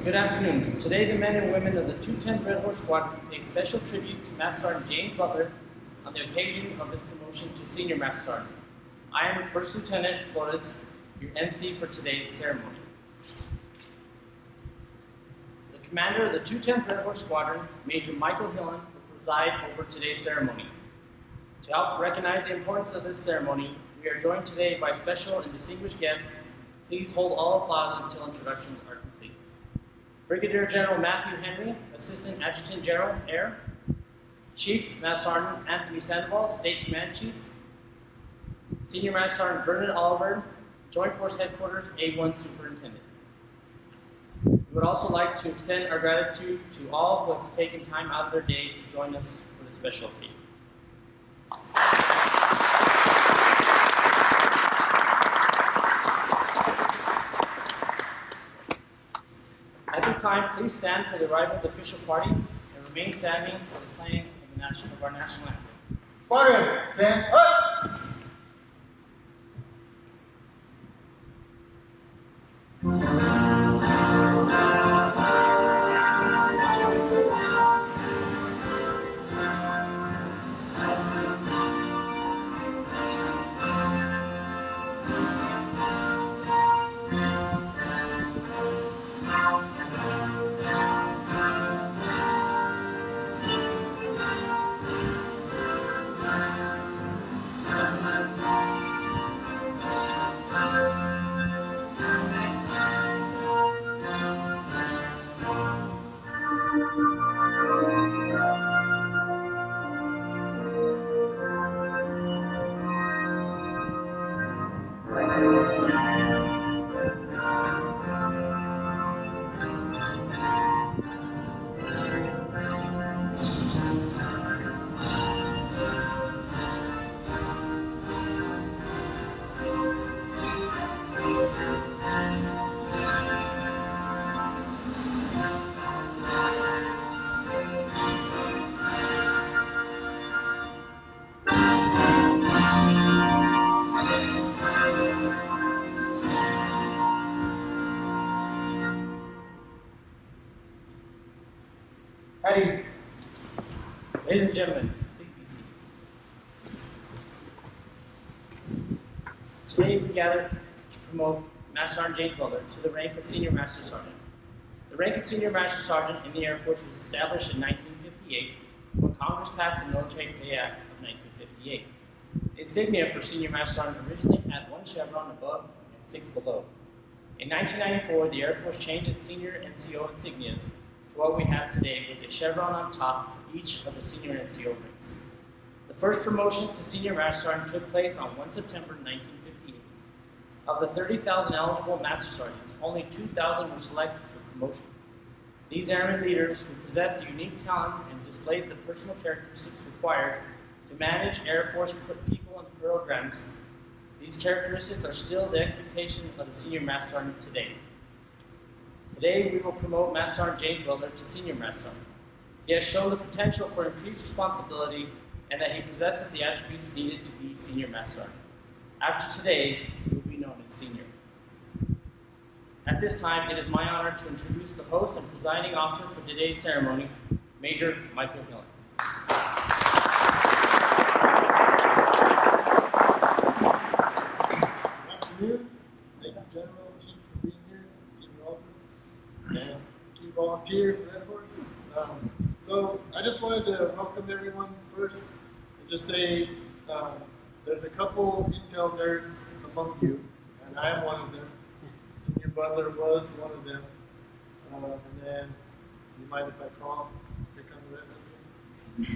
Good afternoon. Today, the men and women of the 210th Red Horse Squadron pay special tribute to Master Sergeant James Butler on the occasion of his promotion to Senior Master Sergeant. I am First Lieutenant Flores, your MC for today's ceremony. The commander of the 210th Red Horse Squadron, Major Michael Hillen, will preside over today's ceremony. To help recognize the importance of this ceremony, we are joined today by special and distinguished guests. Please hold all applause until introductions are complete. Brigadier General Matthew Henry, Assistant Adjutant General, Air. Chief Master Sergeant Anthony Sandoval, State Command Chief. Senior Master Sergeant Vernon Oliver, Joint Force Headquarters, A1 Superintendent. We would also like to extend our gratitude to all who have taken time out of their day to join us for this special occasion. At this time, please stand for the arrival of the official party and remain standing for the playing of our national anthem. Squadron, band up! Ladies and gentlemen, please be seated. Today we gather to promote Master Sergeant James Butler to the rank of Senior Master Sergeant. The rank of Senior Master Sergeant in the Air Force was established in 1958 when Congress passed the Military Pay Act of 1958. The insignia for Senior Master Sergeant originally had 1 chevron above and 6 below. In 1994, the Air Force changed its Senior NCO insignias to what we have today with a chevron on top for each of the Senior NCO ranks. The first promotions to Senior Master Sergeant took place on 1 September 1958. Of the 30,000 eligible Master Sergeants, only 2,000 were selected for promotion. These airmen leaders who possessed the unique talents and displayed the personal characteristics required to manage Air Force people and programs, these characteristics are still the expectation of the Senior Master Sergeant today. Today, we will promote Master Sergeant James Butler to Senior Master Sergeant. He has shown the potential for increased responsibility and that he possesses the attributes needed to be Senior Master Sergeant. After today, he will be known as Senior. At this time, it is my honor to introduce the host and presiding officer for today's ceremony, Major Michael Hillen. Good afternoon. Thank you, General Chief, for being here. Senior Officer and key volunteer for Red Horse. So I just wanted to welcome everyone first and just say there's a couple Intel nerds among you, and I am one of them. Senior Butler was one of them. And then, you mind if I call, pick on the rest of you?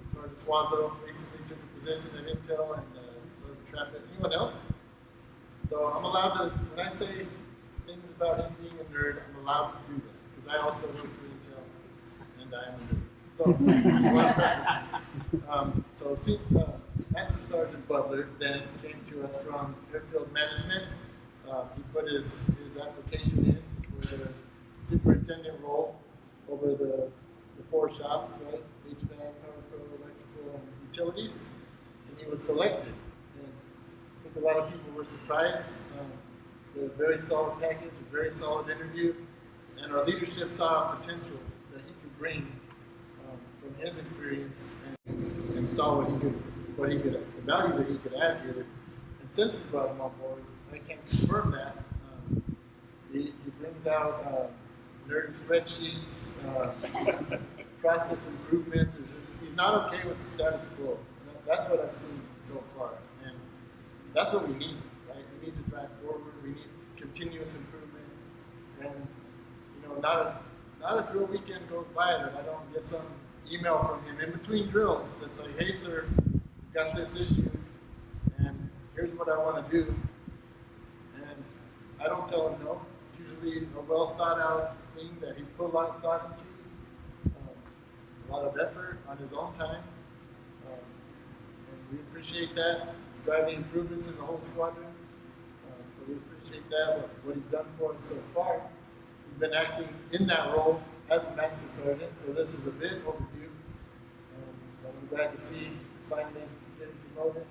Sergeant Suazo recently took a position at Intel, and Sergeant Trappett. Anyone else? So I'm allowed to, when I say things about him being a nerd, I'm allowed to do that, because I also work for Intel, and I am a nerd. So, Master Sergeant Butler then came to us from Airfield Management. He put his application in for the superintendent role over the 4 shops, right? HVAC, Power Pro, Electrical, and Utilities. And he was selected. And I think a lot of people were surprised. A very solid package, a very solid interview. and our leadership saw a potential that he could bring from his experience and saw the value that he could add here. And since we brought him on board, I can confirm that. He brings out nerdy spreadsheets, process improvements. He's not okay with the status quo. And that's what I've seen so far. And that's what we need, right? We need to drive forward. We need continuous improvement. And, not a drill weekend goes by that I don't get some email from him in between drills that's like, hey, sir, we've got this issue, and here's what I want to do. And I don't tell him no. It's usually a well thought out thing that he's put a lot of thought into, a lot of effort on his own time. And we appreciate that. He's driving improvements in the whole squadron. So we appreciate that, what he's done for us so far. He's been acting in that role as a Master Sergeant, so this is a bit overdue. But I'm glad to see finally getting promoted.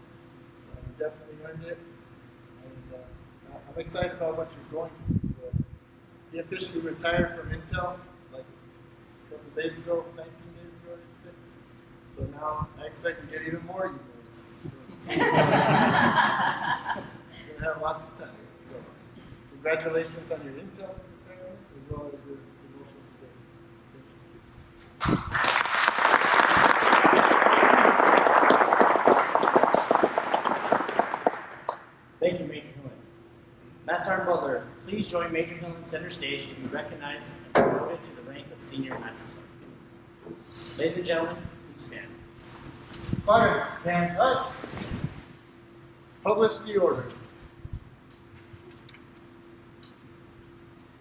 Definitely earned it. And I'm excited about what you're going to do for us. He officially retired from Intel like a couple of days ago, 19 days ago, you said. So now I expect to get even more emails. He's going to have lots of time. So congratulations on your Intel retirement as well as your promotion today. Thank you, Major Hillen. Master Sergeant Butler, please join Major Hillen center stage to be recognized and promoted to the rank of Senior Master Sergeant. Ladies and gentlemen, please stand. Fire, stand up. Publish the order.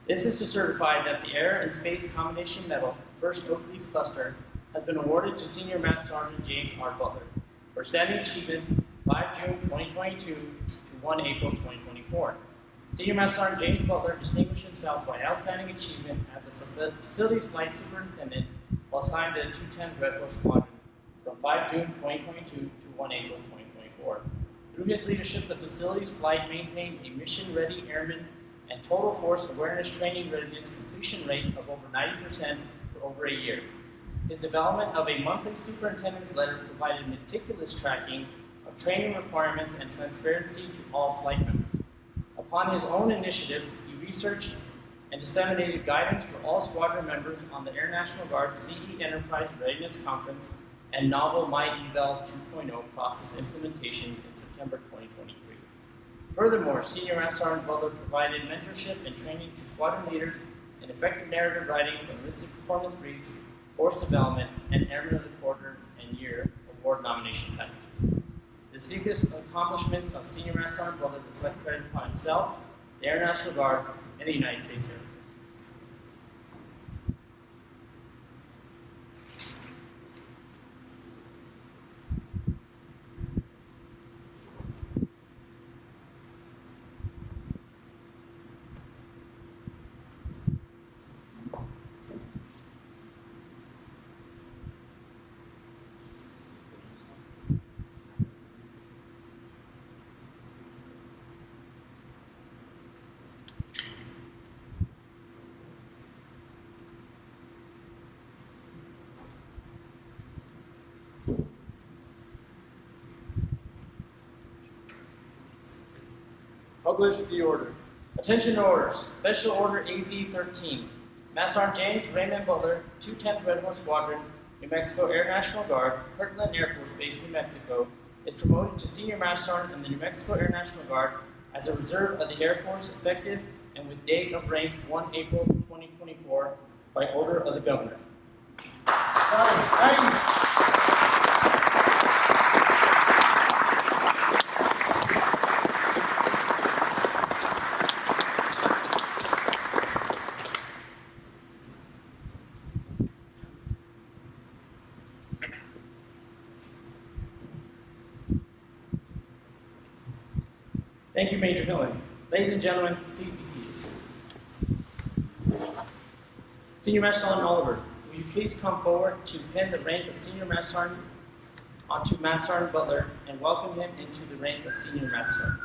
This is to certify that the Air and Space Combination Medal, 1st Oak Leaf Cluster, has been awarded to Senior Master Sergeant James R. Butler for standing achievement 5 June 2022 to 1 April 2024. Senior Master Sergeant James Butler distinguished himself by outstanding achievement as a Facilities Flight Superintendent while assigned to the 210th Red Horse Squadron from 5 June 2022 to 1 April 2024. Through his leadership, the Facilities Flight maintained a mission-ready airman and total force awareness training readiness completion rate of over 90% for over a year. His development of a monthly superintendent's letter provided meticulous tracking of training requirements and transparency to all flight members. Upon his own initiative, he researched and disseminated guidance for all squadron members on the Air National Guard CE Enterprise Readiness Conference and novel MyEval 2.0 process implementation in September 2023. Furthermore, Senior Master Sergeant Butler provided mentorship and training to squadron leaders in effective narrative writing for enlisted performance briefs, force development, and Airman of the Quarter and Year award nomination packages. The secret accomplishments of Senior Master Sergeant Butler reflect credit upon himself, the Air National Guard, and the United States Air Force. Publish the order. Attention orders. Special Order AZ-13. Master Sergeant James Raymond Butler, 210th Red Horse Squadron, New Mexico Air National Guard, Kirtland Air Force Base, New Mexico, is promoted to Senior Master Sergeant in the New Mexico Air National Guard as a reserve of the Air Force effective and with date of rank 1 April 2024 by order of the Governor. Thank you, Major Hillen. Ladies and gentlemen, please be seated. Senior Master Sergeant Oliver, will you please come forward to pin the rank of Senior Master Sergeant onto Master Sergeant Butler and welcome him into the rank of Senior Master Sergeant.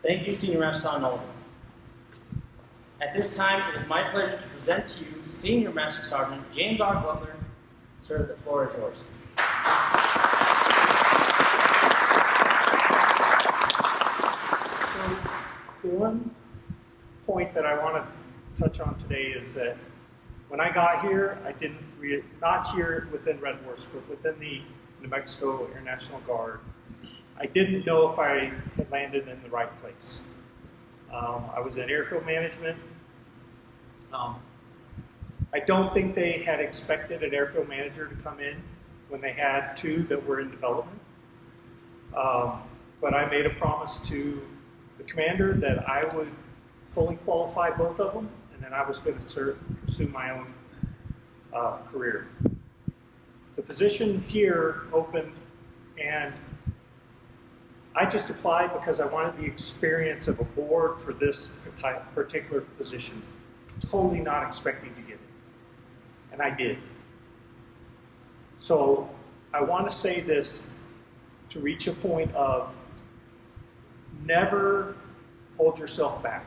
Thank you, Senior Master Sergeant Oldham. At this time, it is my pleasure to present to you Senior Master Sergeant James R. Butler. Sir, the floor is yours. So, the one point that I want to touch on today is that when I got here, I didn't not here within Red Horse, but within the New Mexico Air National Guard. I didn't know if I had landed in the right place. I was in airfield management. I don't think they had expected an airfield manager to come in when they had two that were in development. But I made a promise to the commander that I would fully qualify both of them, and then I was going to pursue my own career. The position here opened, and I just applied because I wanted the experience of a board for this particular position, totally not expecting to get it. And I did. So I want to say this to reach a point of never hold yourself back.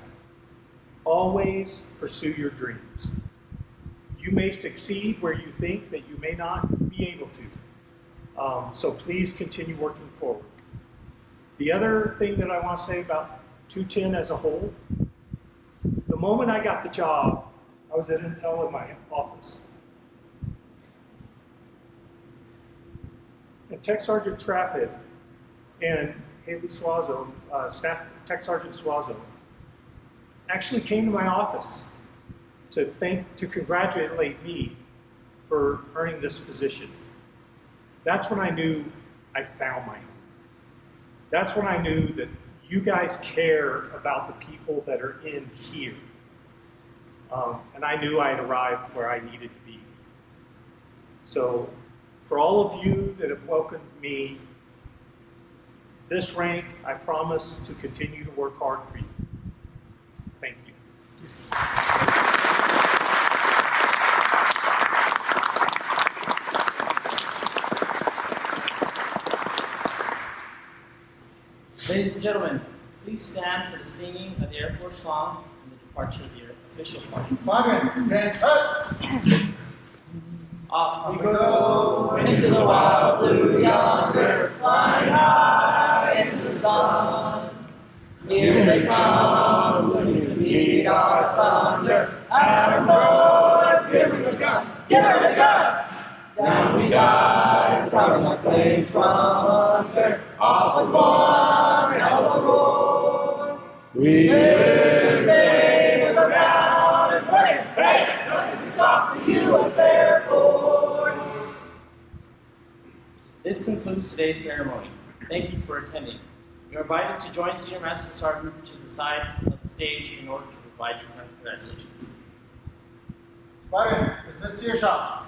Always pursue your dreams. You may succeed where you think that you may not be able to. So please continue working forward. The other thing that I want to say about 210 as a whole, the moment I got the job, I was at Intel in my office. And Tech Sergeant Trappett and Haley Suazo, Staff Tech Sergeant Suazo, actually came to my office to congratulate me for earning this position. That's when I knew I found my home. That's when I knew that you guys care about the people that are in here. And I knew I had arrived where I needed to be. So for all of you that have welcomed me this rank, I promise to continue to work hard for you. Thank you. Ladies and gentlemen, please stand for the singing of the Air Force song and the departure of the official party. Fireman, advance, cut! Off we go into the wild blue yonder, flying high into the sun. Here they come, swinging to meet our thunder. Our boys, here we come, give her the gun! Down we die, starting our flames from under. Off with one hell of a roar. We live with a round and flame. Hey, nothing can stop the U.S. Air Force. This concludes today's ceremony. Thank you for attending. You're invited to join Senior Master Sergeant to the side of the stage in order to provide your congratulations. Fireman, dismiss to your shop.